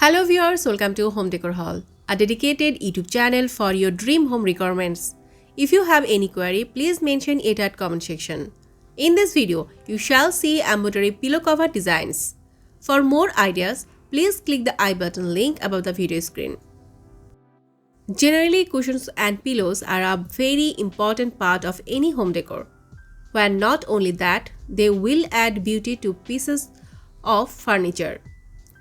Hello viewers, welcome to Home Decor Haul, a dedicated YouTube channel for your dream home requirements. If you have any query, please mention it at comment section. In this video, you shall see embroidery pillow cover designs. For more ideas, please click the I button link above the video screen. Generally, cushions and pillows are a very important part of any home decor. Where not only that, they will add beauty to pieces of furniture,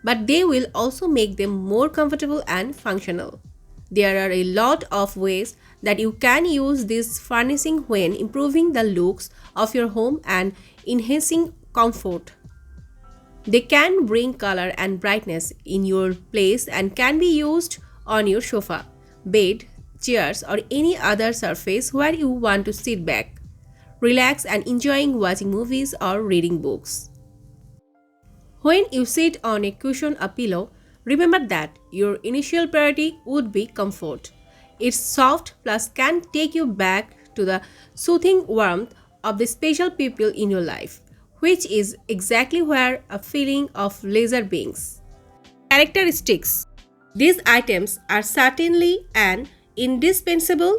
but they will also make them more comfortable and functional. There are a lot of ways that you can use this furnishing when improving the looks of your home and enhancing comfort. They can bring color and brightness in your place and can be used on your sofa, bed, chairs, or any other surface where you want to sit back, relax, and enjoying watching movies or reading books. When you sit on a cushion or pillow, remember that your initial priority would be comfort. It's soft plus can take you back to the soothing warmth of the special people in your life, which is exactly where a feeling of leisure brings. Characteristics. These items are certainly an indispensable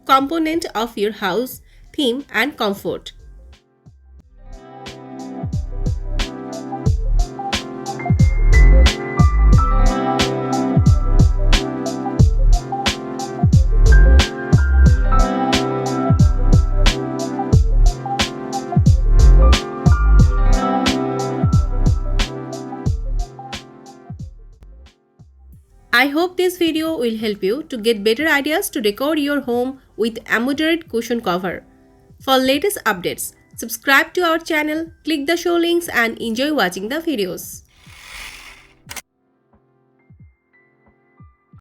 component of your house theme and comfort. I hope this video will help you to get better ideas to decor your home with embroidered cushion cover. For latest updates, subscribe to our channel, click the show links and enjoy watching the videos.